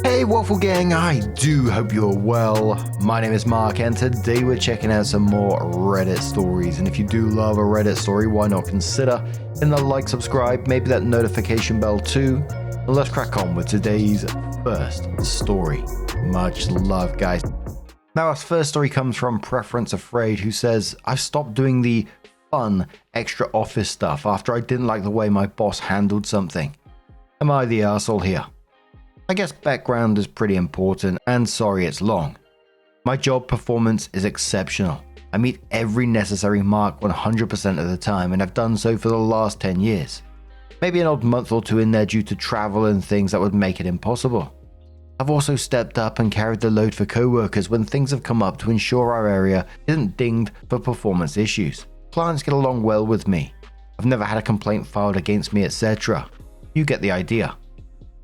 Hey Waffle Gang, I do hope you're well. My name is Mark and today we're checking out some more Reddit stories, and if you do love a Reddit story, why not consider hitting the like, subscribe, maybe that notification bell too. And let's crack on with today's first story. Much love, guys. Now our first story comes from Preference Afraid, who says, I've stopped doing the fun extra office stuff after I didn't like the way my boss handled something. Am I the arsehole here? I guess background is pretty important, and sorry it's long. My job performance is exceptional. I meet every necessary mark 100% of the time, and I've done so for the last 10 years. Maybe an odd month or two in there due to travel and things that would make it impossible. I've also stepped up and carried the load for co-workers when things have come up to ensure our area isn't dinged for performance issues. Clients get along well with me. I've never had a complaint filed against me, etc. You get the idea.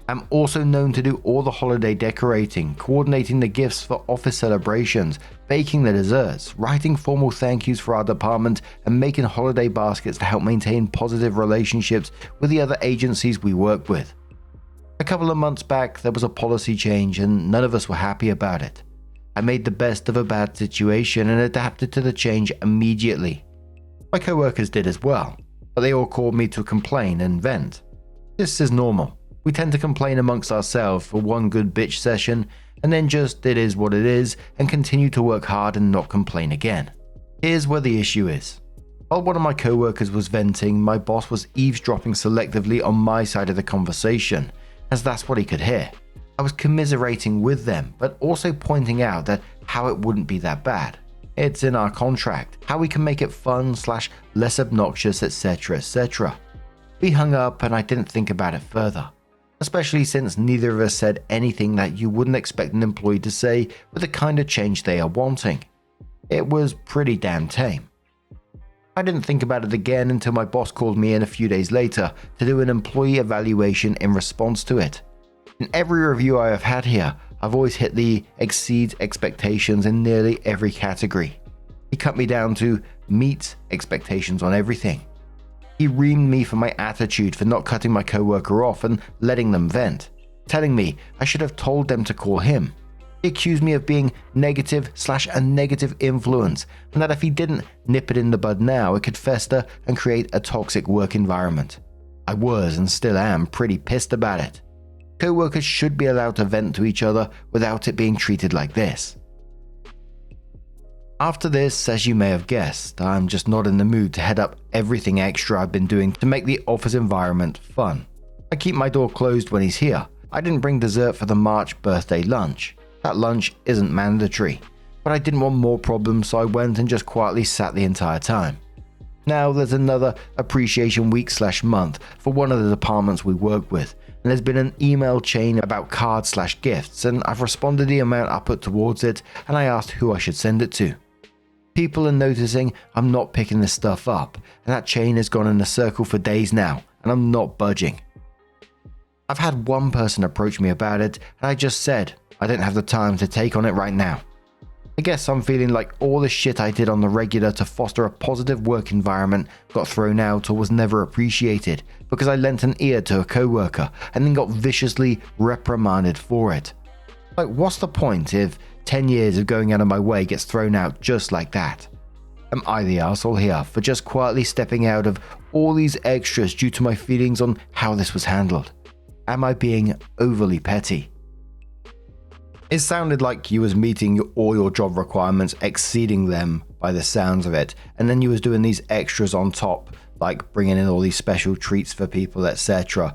I'm also known to do all the holiday decorating, coordinating the gifts for office celebrations, baking the desserts, writing formal thank yous for our department, and making holiday baskets to help maintain positive relationships with the other agencies we work with. A couple of months back, there was a policy change and none of us were happy about it. I made the best of a bad situation and adapted to the change immediately. My co-workers did as well, but they all called me to complain and vent. This is normal. We tend to complain amongst ourselves for one good bitch session and then just it is what it is and continue to work hard and not complain again. Here's where the issue is. While one of my co-workers was venting, my boss was eavesdropping selectively on my side of the conversation, as that's what he could hear. I was commiserating with them, but also pointing out that how it wouldn't be that bad. It's in our contract, how we can make it fun / less obnoxious, etc, etc. We hung up and I didn't think about it further. Especially since neither of us said anything that you wouldn't expect an employee to say with the kind of change they are wanting. It was pretty damn tame. I didn't think about it again until my boss called me in a few days later to do an employee evaluation in response to it. In every review I have had here, I've always hit the exceeds expectations in nearly every category. He cut me down to meet expectations on everything. He reamed me for my attitude for not cutting my co-worker off and letting them vent, telling me I should have told them to call him. He accused me of being negative / a negative influence, and that if he didn't nip it in the bud now, it could fester and create a toxic work environment. I was and still am pretty pissed about it. Co-workers should be allowed to vent to each other without it being treated like this. After this, as you may have guessed, I'm just not in the mood to head up everything extra I've been doing to make the office environment fun. I keep my door closed when he's here. I didn't bring dessert for the March birthday lunch. That lunch isn't mandatory, but I didn't want more problems, so I went and just quietly sat the entire time. Now there's another appreciation week / month for one of the departments we work with, and there's been an email chain about cards / gifts, and I've responded the amount I put towards it, and I asked who I should send it to. People are noticing I'm not picking this stuff up, and that chain has gone in a circle for days now, and I'm not budging. I've had one person approach me about it, and I just said, I don't have the time to take on it right now. I guess I'm feeling like all the shit I did on the regular to foster a positive work environment got thrown out or was never appreciated because I lent an ear to a co-worker and then got viciously reprimanded for it. Like, what's the point if 10 years of going out of my way gets thrown out just like that? Am I the arsehole here for just quietly stepping out of all these extras due to my feelings on how this was handled? Am I being overly petty? It sounded like you was meeting all your job requirements, exceeding them by the sounds of it, and then you was doing these extras on top, like bringing in all these special treats for people, etc.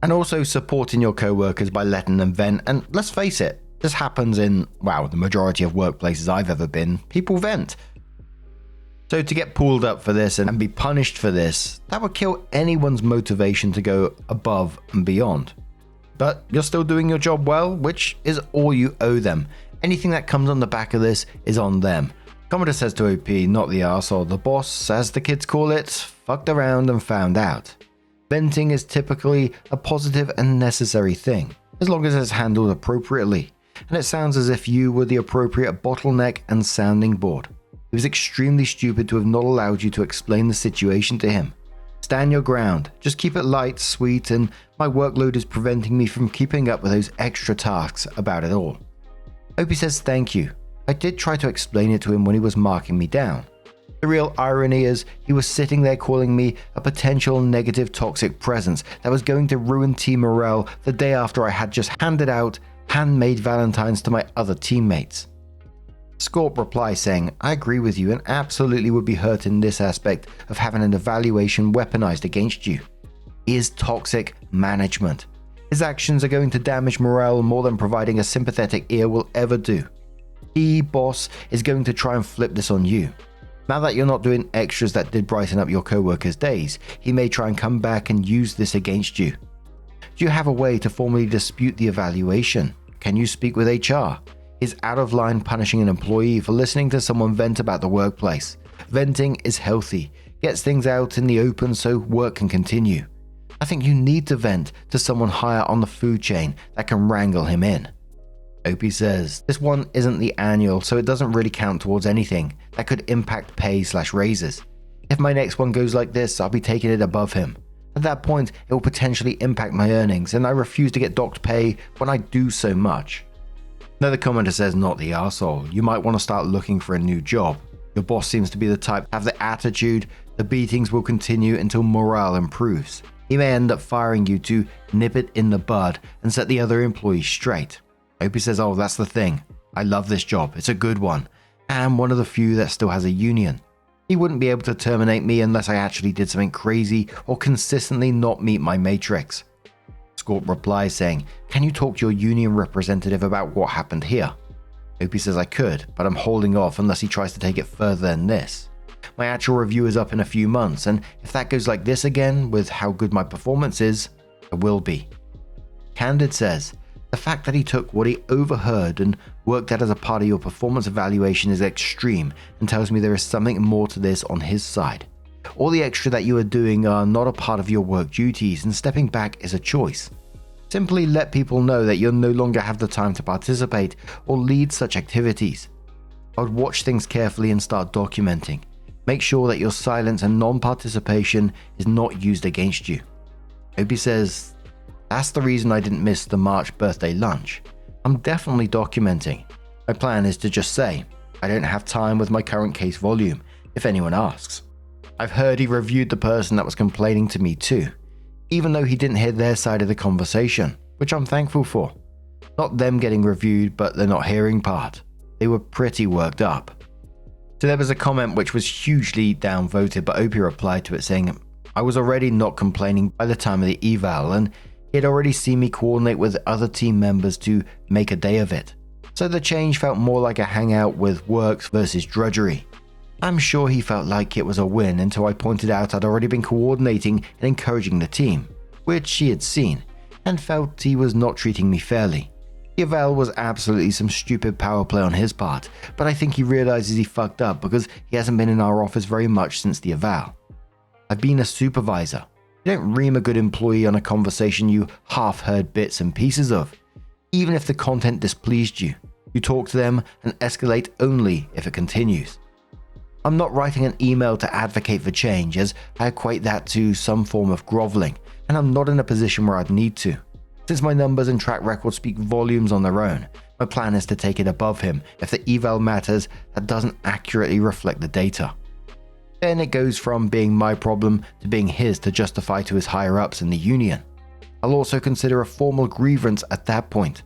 And also supporting your co-workers by letting them vent, and let's face it, this happens in, the majority of workplaces I've ever been. People vent. So to get pulled up for this and be punished for this, that would kill anyone's motivation to go above and beyond. But you're still doing your job well, which is all you owe them. Anything that comes on the back of this is on them. Commodore says to OP, not the arsehole. The boss, as the kids call it, fucked around and found out. Venting is typically a positive and necessary thing, as long as it's handled appropriately. And it sounds as if you were the appropriate bottleneck and sounding board. It was extremely stupid to have not allowed you to explain the situation to him. Stand your ground, just keep it light, sweet, and my workload is preventing me from keeping up with those extra tasks about it all. Opie says thank you. I did try to explain it to him when he was marking me down. The real irony is he was sitting there calling me a potential negative toxic presence that was going to ruin team morale the day after I had just handed out handmade valentines to my other teammates. Scorp replies saying, I agree with you and absolutely would be hurt in this aspect of having an evaluation weaponized against you. He is toxic management. His actions are going to damage morale more than providing a sympathetic ear will ever do. He, boss, is going to try and flip this on you. Now that you're not doing extras that did brighten up your co-workers' days, he may try and come back and use this against you. Do you have a way to formally dispute the evaluation? Can you speak with HR? Is out of line punishing an employee for listening to someone vent about the workplace? Venting is healthy, gets things out in the open so work can continue. I think you need to vent to someone higher on the food chain that can wrangle him in. Opie says, this one isn't the annual, so it doesn't really count towards anything that could impact pay/raises. If my next one goes like this, I'll be taking it above him. At that point, it will potentially impact my earnings, and I refuse to get docked pay when I do so much. Another commenter says, not the arsehole. You might want to start looking for a new job. Your boss seems to be the type to have the attitude. The beatings will continue until morale improves. He may end up firing you to nip it in the bud and set the other employees straight. Opie says, oh, that's the thing. I love this job. It's a good one. And one of the few that still has a union. He wouldn't be able to terminate me unless I actually did something crazy or consistently not meet my matrix. Scorp replies saying, can you talk to your union representative about what happened here? Opie says I could, but I'm holding off unless he tries to take it further than this. My actual review is up in a few months, and if that goes like this again with how good my performance is, I will be. Candid says, the fact that he took what he overheard and worked out as a part of your performance evaluation is extreme and tells me there is something more to this on his side. All the extra that you are doing are not a part of your work duties, and stepping back is a choice. Simply let people know that you'll no longer have the time to participate or lead such activities. I would watch things carefully and start documenting. Make sure that your silence and non-participation is not used against you. Opie says, that's the reason I didn't miss the March birthday lunch. I'm definitely documenting. My plan is to just say, I don't have time with my current case volume, if anyone asks. I've heard he reviewed the person that was complaining to me too, even though he didn't hear their side of the conversation, which I'm thankful for. Not them getting reviewed, but the not hearing part. They were pretty worked up. So there was a comment which was hugely downvoted, but Opie replied to it saying, I was already not complaining by the time of the eval, and he had already seen me coordinate with other team members to make a day of it. So the change felt more like a hangout with works versus drudgery. I'm sure he felt like it was a win until I pointed out I'd already been coordinating and encouraging the team, which he had seen, and felt he was not treating me fairly. The eval was absolutely some stupid power play on his part, but I think he realizes he fucked up because he hasn't been in our office very much since the eval. I've been a supervisor. You don't ream a good employee on a conversation you half heard bits and pieces of. Even if the content displeased you, you talk to them and escalate only if it continues. I'm not writing an email to advocate for change, as I equate that to some form of groveling, and I'm not in a position where I'd need to. Since my numbers and track record speak volumes on their own, my plan is to take it above him if the eval matters that doesn't accurately reflect the data. Then it goes from being my problem to being his to justify to his higher-ups in the union. I'll also consider a formal grievance at that point.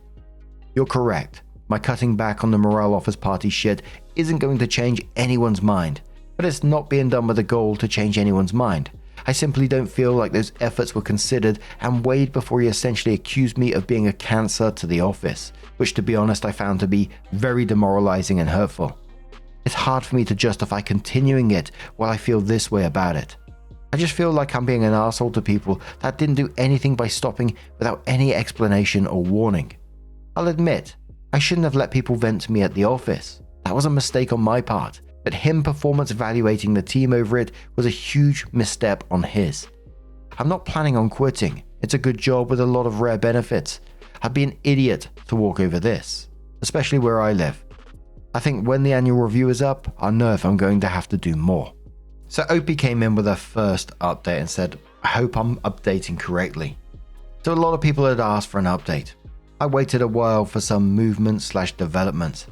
You're correct. My cutting back on the morale office party shit isn't going to change anyone's mind, but it's not being done with a goal to change anyone's mind. I simply don't feel like those efforts were considered and weighed before he essentially accused me of being a cancer to the office, which to be honest I found to be very demoralizing and hurtful. It's hard for me to justify continuing it while I feel this way about it. I just feel like I'm being an arsehole to people that didn't do anything by stopping without any explanation or warning. I'll admit, I shouldn't have let people vent to me at the office. That was a mistake on my part, but him performance evaluating the team over it was a huge misstep on his. I'm not planning on quitting. It's a good job with a lot of rare benefits. I'd be an idiot to walk over this, especially where I live. I think when the annual review is up, I'll know if I'm going to have to do more. So Opie came in with her first update and said, I hope I'm updating correctly. So a lot of people had asked for an update. I waited a while for some movement/development.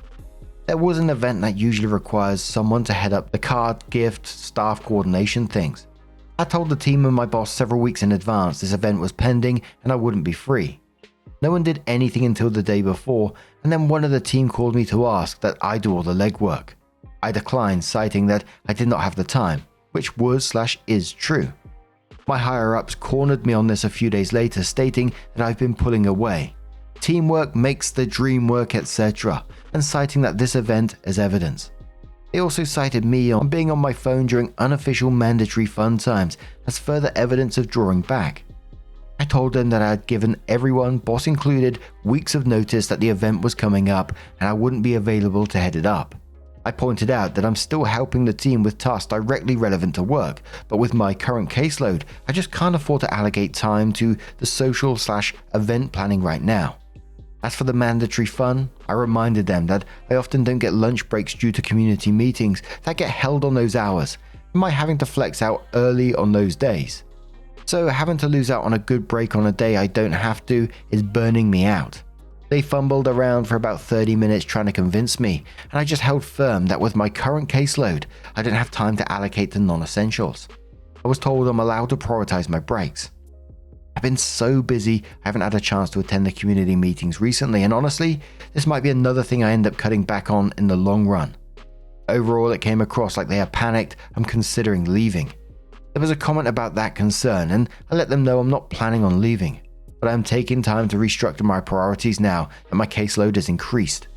There was an event that usually requires someone to head up the card, gift, staff coordination things. I told the team and my boss several weeks in advance this event was pending and I wouldn't be free. No one did anything until the day before, and then one of the team called me to ask that I do all the legwork. I declined, citing that I did not have the time, which was/is true. My higher-ups cornered me on this a few days later, stating that I've been pulling away. Teamwork makes the dream work, etc., and citing that this event as evidence. They also cited me on being on my phone during unofficial mandatory fun times as further evidence of drawing back. I told them that I had given everyone, boss included, weeks of notice that the event was coming up and I wouldn't be available to head it up. I pointed out that I'm still helping the team with tasks directly relevant to work, but with my current caseload, I just can't afford to allocate time to the social/event planning right now. As for the mandatory fun, I reminded them that I often don't get lunch breaks due to community meetings that get held on those hours, and my having to flex out early on those days. So having to lose out on a good break on a day I don't have to is burning me out. They fumbled around for about 30 minutes trying to convince me, and I just held firm that with my current caseload, I didn't have time to allocate to non-essentials. I was told I'm allowed to prioritize my breaks. I've been so busy, I haven't had a chance to attend the community meetings recently, and honestly, this might be another thing I end up cutting back on in the long run. Overall, it came across like they are panicked and considering leaving. There was a comment about that concern, and I let them know I'm not planning on leaving, but I'm taking time to restructure my priorities now that my caseload has increased.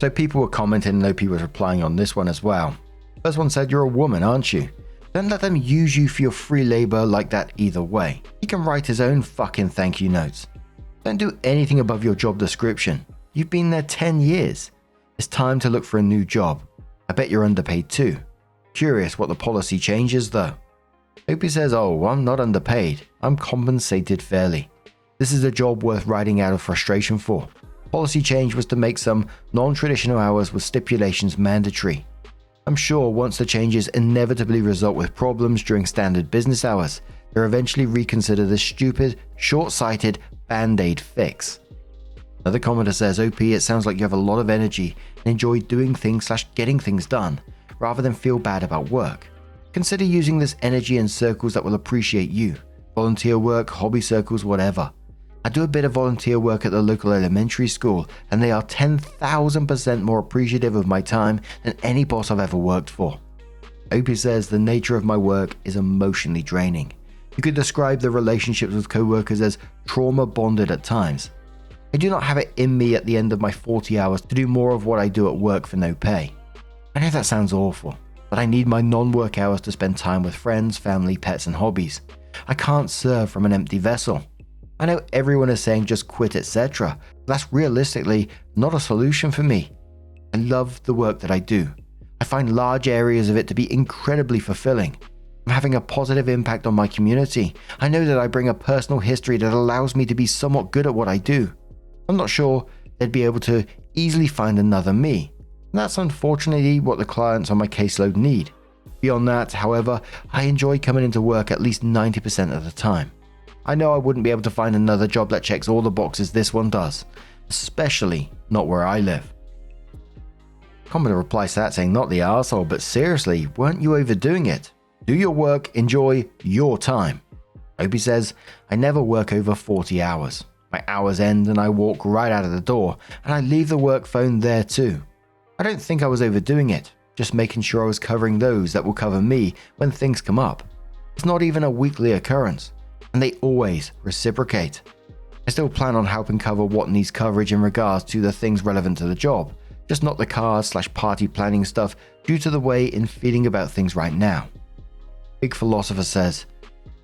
So people were commenting and Opie was replying on this one as well. First one said, you're a woman, aren't you? Don't let them use you for your free labor like that either way. He can write his own fucking thank you notes. Don't do anything above your job description. You've been there 10 years. It's time to look for a new job. I bet you're underpaid too. Curious what the policy changes though. Opie says, oh, I'm not underpaid. I'm compensated fairly. This is a job worth riding out of frustration for. Policy change was to make some non-traditional hours with stipulations mandatory. I'm sure once the changes inevitably result with problems during standard business hours, they'll eventually reconsider this stupid, short-sighted band-aid fix. Another commenter says, OP, it sounds like you have a lot of energy and enjoy doing things/getting things done, rather than feel bad about work. Consider using this energy in circles that will appreciate you. Volunteer work, hobby circles, whatever. I do a bit of volunteer work at the local elementary school, and they are 10,000% more appreciative of my time than any boss I've ever worked for. Opie says the nature of my work is emotionally draining. You could describe the relationships with co-workers as trauma bonded at times. I do not have it in me at the end of my 40 hours to do more of what I do at work for no pay. I know that sounds awful, but I need my non-work hours to spend time with friends, family, pets, and hobbies. I can't serve from an empty vessel. I know everyone is saying just quit, etc. That's realistically not a solution for me. I love the work that I do. I find large areas of it to be incredibly fulfilling. I'm having a positive impact on my community. I know that I bring a personal history that allows me to be somewhat good at what I do. I'm not sure they'd be able to easily find another me. And that's unfortunately what the clients on my caseload need. Beyond that, however, I enjoy coming into work at least 90% of the time. I know I wouldn't be able to find another job that checks all the boxes this one does, especially not where I live. Commenter replies to that saying, not the arsehole, but seriously, weren't you overdoing it? Do your work, enjoy your time. Opie says, I never work over 40 hours. My hours end and I walk right out of the door, and I leave the work phone there too. I don't think I was overdoing it, just making sure I was covering those that will cover me when things come up. It's not even a weekly occurrence, and they always reciprocate. I still plan on helping cover what needs coverage in regards to the things relevant to the job, just not the cars/party planning stuff due to the way in feeling about things right now. Big Philosopher says,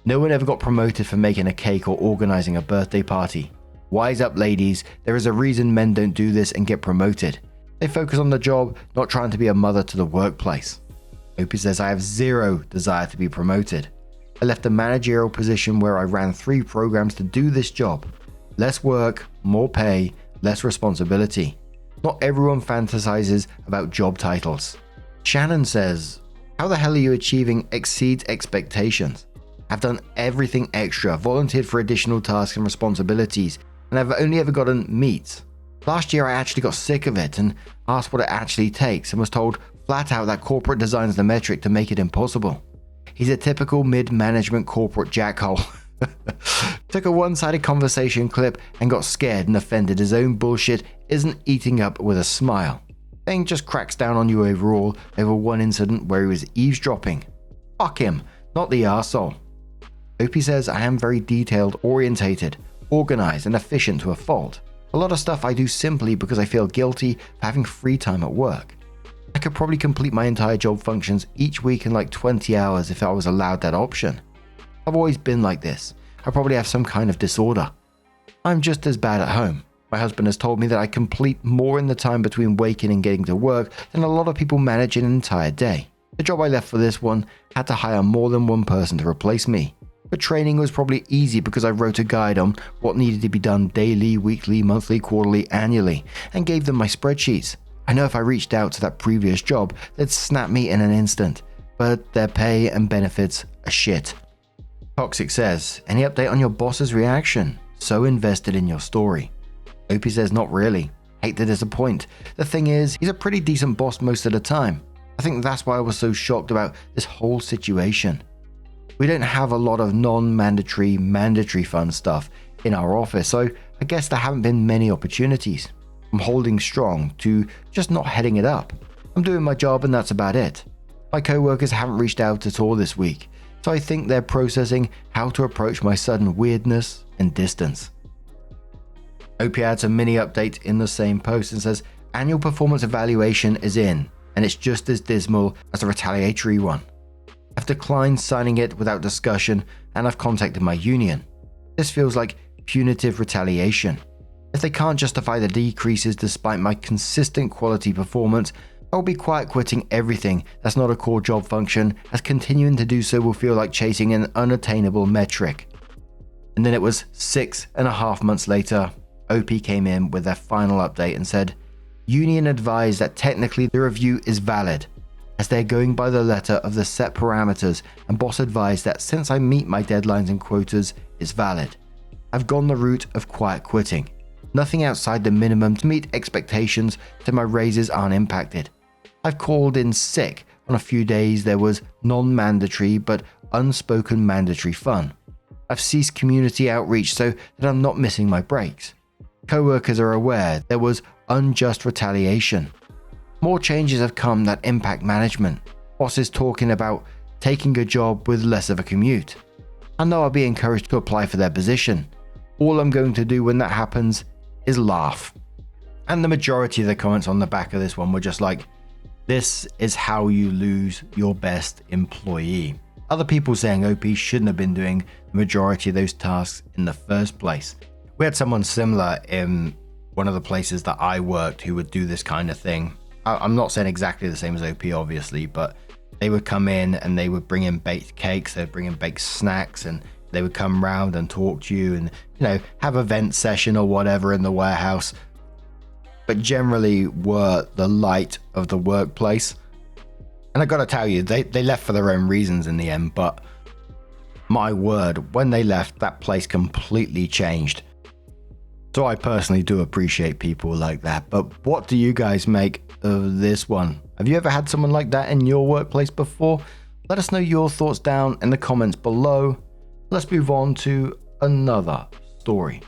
no one ever got promoted for making a cake or organizing a birthday party. Wise up, ladies, there is a reason men don't do this and get promoted. They focus on the job, not trying to be a mother to the workplace. Opie says, I have zero desire to be promoted. I left a managerial position where I ran 3 programs to do this job. Less work, more pay, less responsibility. Not everyone fantasizes about job titles. Shannon says, How the hell are you achieving exceeds expectations? I've done everything extra, volunteered for additional tasks and responsibilities, and I've only ever gotten meets. Last year I actually got sick of it and asked what it actually takes and was told flat out that corporate designs the metric to make it impossible. He's a typical mid-management corporate jackhole. Took a one-sided conversation clip and got scared and offended his own bullshit isn't eating up with a smile. Then just cracks down on you overall over one incident where he was eavesdropping. Fuck him, not the arsehole. Opie says I am very detailed, orientated, organized and efficient to a fault. A lot of stuff I do simply because I feel guilty for having free time at work. I could probably complete my entire job functions each week in like 20 hours if I was allowed that option. I've always been like this. I probably have some kind of disorder. I'm just as bad at home. My husband has told me that I complete more in the time between waking and getting to work than a lot of people manage in an entire day. The job I left for this one had to hire more than one person to replace me. But training was probably easy because I wrote a guide on what needed to be done daily, weekly, monthly, quarterly, annually, and gave them my spreadsheets. I know if I reached out to that previous job, they'd snap me in an instant, but their pay and benefits are shit. Toxic says, any update on your boss's reaction? So invested in your story. Opie says, not really. Hate to disappoint. The thing is, he's a pretty decent boss most of the time. I think that's why I was so shocked about this whole situation. We don't have a lot of non-mandatory, mandatory fun stuff in our office, so I guess there haven't been many opportunities. I'm holding strong to just not heading it up. I'm doing my job and that's about it. My co-workers haven't reached out at all this week, so I think they're processing how to approach my sudden weirdness and distance. Opie adds a mini update in the same post and says, annual performance evaluation is in, and it's just as dismal as the retaliatory one. I've declined signing it without discussion and I've contacted my union. This feels like punitive retaliation. If they can't justify the decreases despite my consistent quality performance, I'll be quiet quitting everything that's not a core job function, as continuing to do so will feel like chasing an unattainable metric. And then it was 6.5 months later, OP came in with their final update and said, union advised that technically the review is valid, as they're going by the letter of the set parameters, and boss advised that since I meet my deadlines and quotas, it's valid. I've gone the route of quiet quitting. Nothing outside the minimum to meet expectations, so my raises aren't impacted. I've called in sick on a few days there was non-mandatory but unspoken mandatory fun. I've ceased community outreach so that I'm not missing my breaks. Co-workers are aware there was unjust retaliation. More changes have come that impact management. Bosses talking about taking a job with less of a commute. I know I'll be encouraged to apply for their position. All I'm going to do when that happens is laugh. And the majority of the comments on the back of this one were just like, this is how you lose your best employee. Other people saying OP shouldn't have been doing the majority of those tasks in the first place. We had someone similar in one of the places that I worked who would do this kind of thing. I'm not saying exactly the same as OP obviously, but they would come in and they would bring in baked cakes, they'd bring in baked snacks, and they would come round and talk to you and, have a vent session or whatever in the warehouse, but generally were the light of the workplace. And I gotta tell you, they left for their own reasons in the end, but my word, when they left, that place completely changed. So I personally do appreciate people like that, but what do you guys make of this one? Have you ever had someone like that in your workplace before? Let us know your thoughts down in the comments below. Let's move on to another story.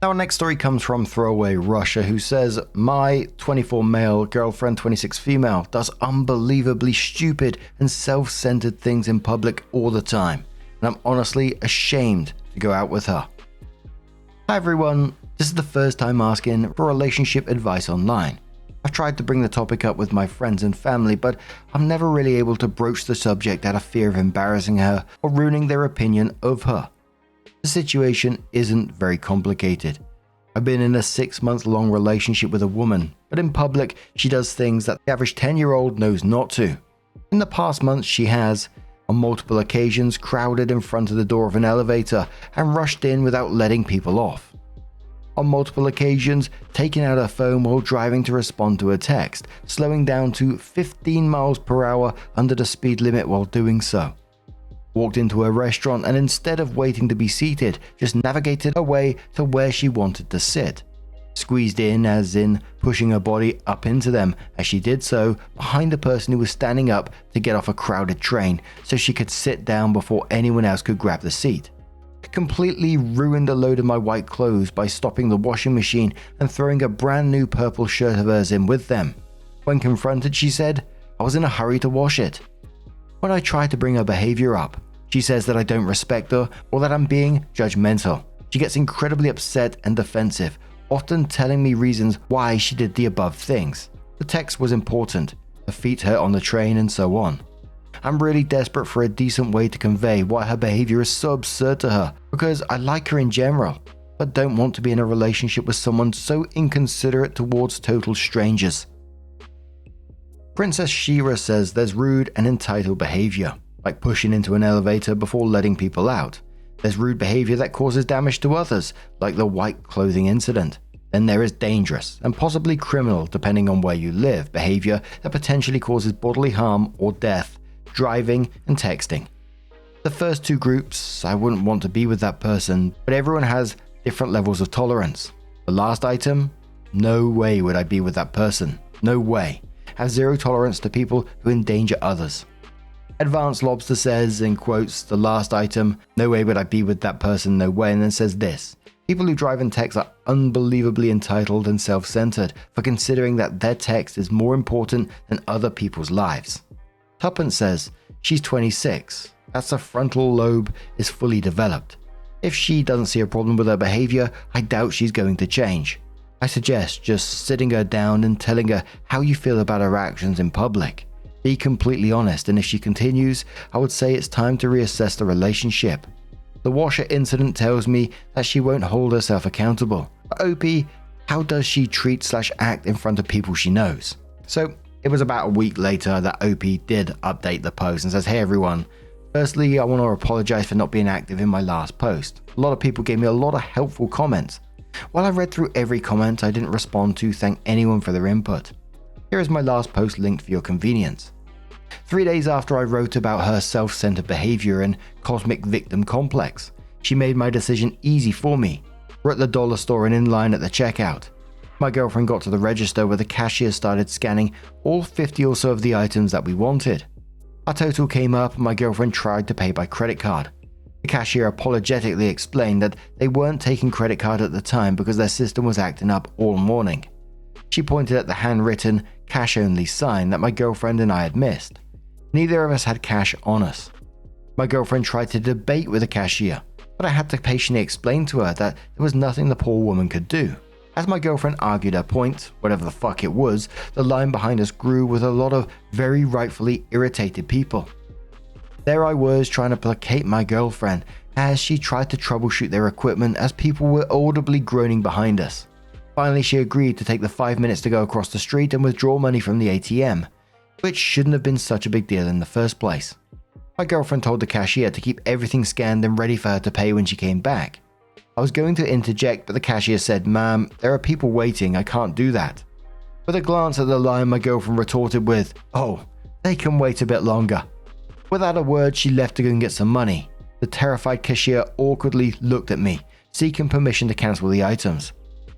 Now, our next story comes from Throwaway Russia, who says, my 24 male girlfriend, 26 female, does unbelievably stupid and self-centered things in public all the time, and I'm honestly ashamed to go out with her. Hi everyone, this is the first time asking for relationship advice online. I've tried to bring the topic up with my friends and family, but I'm never really able to broach the subject out of fear of embarrassing her or ruining their opinion of her. The situation isn't very complicated. I've been in a 6-month-long relationship with a woman, but in public she does things that the average 10-year-old knows not to. In the past months she has, on multiple occasions, crowded in front of the door of an elevator and rushed in without letting people off. On multiple occasions, taking out her phone while driving to respond to a text, slowing down to 15 miles per hour under the speed limit while doing so. Walked into a restaurant and instead of waiting to be seated, just navigated her way to where she wanted to sit. Squeezed in, as in pushing her body up into them as she did so, behind the person who was standing up to get off a crowded train so she could sit down before anyone else could grab the seat. Completely ruined a load of my white clothes by stopping the washing machine and throwing a brand new purple shirt of hers in with them. When confronted, she said, I was in a hurry to wash it. When I try to bring her behavior up, she says that I don't respect her or that I'm being judgmental. She gets incredibly upset and defensive, often telling me reasons why she did the above things. The text was important, her feet hurt on the train, and so on. I'm really desperate for a decent way to convey why her behavior is so absurd to her, because I like her in general, but don't want to be in a relationship with someone so inconsiderate towards total strangers. Princess Shira says there's rude and entitled behavior, like pushing into an elevator before letting people out. There's rude behavior that causes damage to others, like the white clothing incident. Then there is dangerous, and possibly criminal depending on where you live, behavior that potentially causes bodily harm or death, driving and texting. The first two groups, I wouldn't want to be with that person, but everyone has different levels of tolerance. The last item, no way would I be with that person. No way. Have zero tolerance to people who endanger others. Advanced Lobster says, in quotes, the last item, no way would I be with that person, no way, and then says this. People who drive and text are unbelievably entitled and self-centered for considering that their text is more important than other people's lives. Tuppence says, she's 26. That's her frontal lobe is fully developed. If she doesn't see a problem with her behavior, I doubt she's going to change. I suggest just sitting her down and telling her how you feel about her actions in public. Be completely honest, and if she continues, I would say it's time to reassess the relationship. The washer incident tells me that she won't hold herself accountable. But OP, how does she treat/act in front of people she knows? So it was about a week later that OP did update the post and says, hey everyone, firstly I want to apologize for not being active in my last post. A lot of people gave me a lot of helpful comments. While I read through every comment, I didn't respond to thank anyone for their input. Here is my last post linked for your convenience. 3 days after I wrote about her self-centered behavior and cosmic victim complex, she made my decision easy for me. We're at the dollar store and in line at the checkout. My girlfriend got to the register where the cashier started scanning all 50 or so of the items that we wanted. Our total came up and my girlfriend tried to pay by credit card. The cashier apologetically explained that they weren't taking credit card at the time because their system was acting up all morning. She pointed at the handwritten cash-only sign that my girlfriend and I had missed. Neither of us had cash on us. My girlfriend tried to debate with the cashier, but I had to patiently explain to her that there was nothing the poor woman could do. As my girlfriend argued her point, whatever the fuck it was, the line behind us grew with a lot of very rightfully irritated people. There I was trying to placate my girlfriend as she tried to troubleshoot their equipment as people were audibly groaning behind us. Finally, she agreed to take the 5 minutes to go across the street and withdraw money from the ATM, which shouldn't have been such a big deal in the first place. My girlfriend told the cashier to keep everything scanned and ready for her to pay when she came back. I was going to interject, but the cashier said, "Ma'am, there are people waiting, I can't do that." With a glance at the line, my girlfriend retorted with, "Oh, they can wait a bit longer." Without a word, she left to go and get some money. The terrified cashier awkwardly looked at me, seeking permission to cancel the items.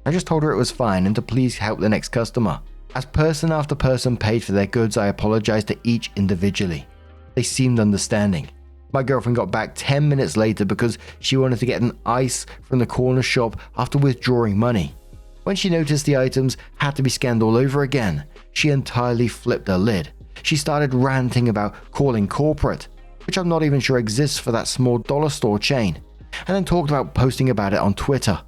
I just told her it was fine and to please help the next customer. As person after person paid for their goods, I apologized to each individually. They seemed understanding. My girlfriend got back 10 minutes later because she wanted to get an ice from the corner shop after withdrawing money. When she noticed the items had to be scanned all over again, she entirely flipped her lid. She started ranting about calling corporate, which I'm not even sure exists for that small dollar store chain, and then talked about posting about it on Twitter.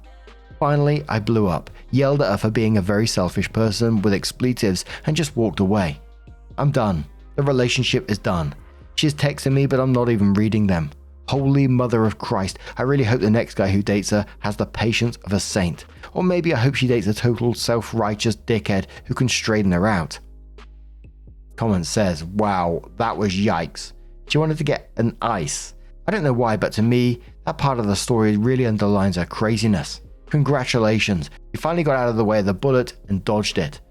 Finally, I blew up, yelled at her for being a very selfish person with expletives, and just walked away. I'm done. The relationship is done. She's texting me, but I'm not even reading them. Holy Mother of Christ, I really hope the next guy who dates her has the patience of a saint. Or maybe I hope she dates a total self-righteous dickhead who can straighten her out. Comment says, wow, that was yikes. She wanted to get an ice. I don't know why, but to me, that part of the story really underlines her craziness. Congratulations, you finally got out of the way of the bullet and dodged it.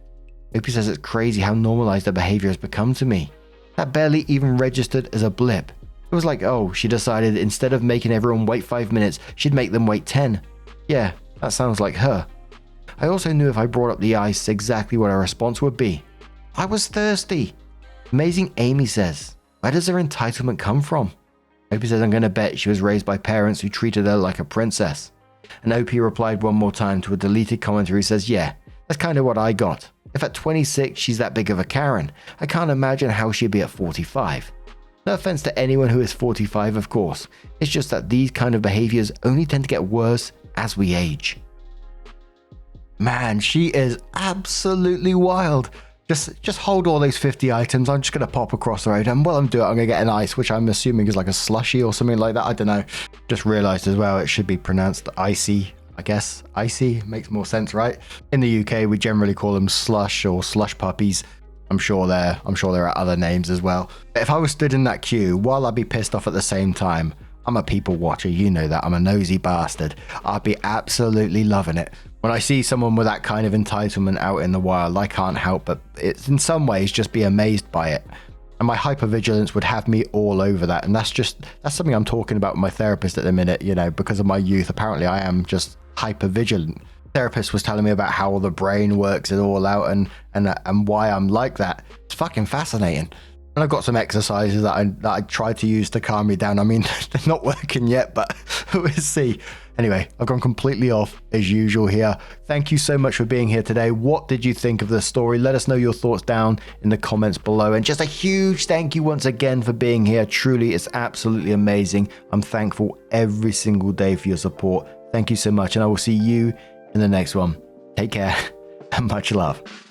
Opie says it's crazy how normalized her behavior has become to me. That barely even registered as a blip. It was like, oh, she decided instead of making everyone wait 5 minutes, she'd make them wait 10. Yeah, that sounds like her. I also knew if I brought up the ice exactly what her response would be. I was thirsty. Amazing Amy says, where does her entitlement come from? Opie says I'm going to bet she was raised by parents who treated her like a princess. And Opie replied one more time to a deleted commentary who says, yeah, that's kind of what I got. If at 26 she's that big of a Karen, I can't imagine how she'd be at 45. No offense to anyone who is 45, of course. It's just that these kind of behaviors only tend to get worse as we age. Man, she is absolutely wild. Just hold all those 50 items. I'm just going to pop across the road. And while I'm doing it, I'm going to get an ice, which I'm assuming is like a slushy or something like that. I don't know. Just realized as well, it should be pronounced icy. I guess icy makes more sense, right? In the UK, we generally call them slush or slush puppies. I'm sure there are other names as well. But if I was stood in that queue, while I'd be pissed off at the same time, I'm a people watcher, you know that. I'm a nosy bastard. I'd be absolutely loving it. When I see someone with that kind of entitlement out in the wild, I can't help but it's in some ways just be amazed by it. And my hypervigilance would have me all over that. And that's something I'm talking about with my therapist at the minute, you know, because of my youth. Apparently I am just hypervigilant. Therapist was telling me about how the brain works it all out and why I'm like that. It's fucking fascinating. And I've got some exercises that I tried to use to calm me down. I mean, they're not working yet, but we'll see. Anyway, I've gone completely off as usual here. Thank you so much for being here today. What did you think of the story? Let us know your thoughts down in the comments below. And just a huge thank you once again for being here. Truly, it's absolutely amazing. I'm thankful every single day for your support. Thank you so much. And I will see you in the next one. Take care and much love.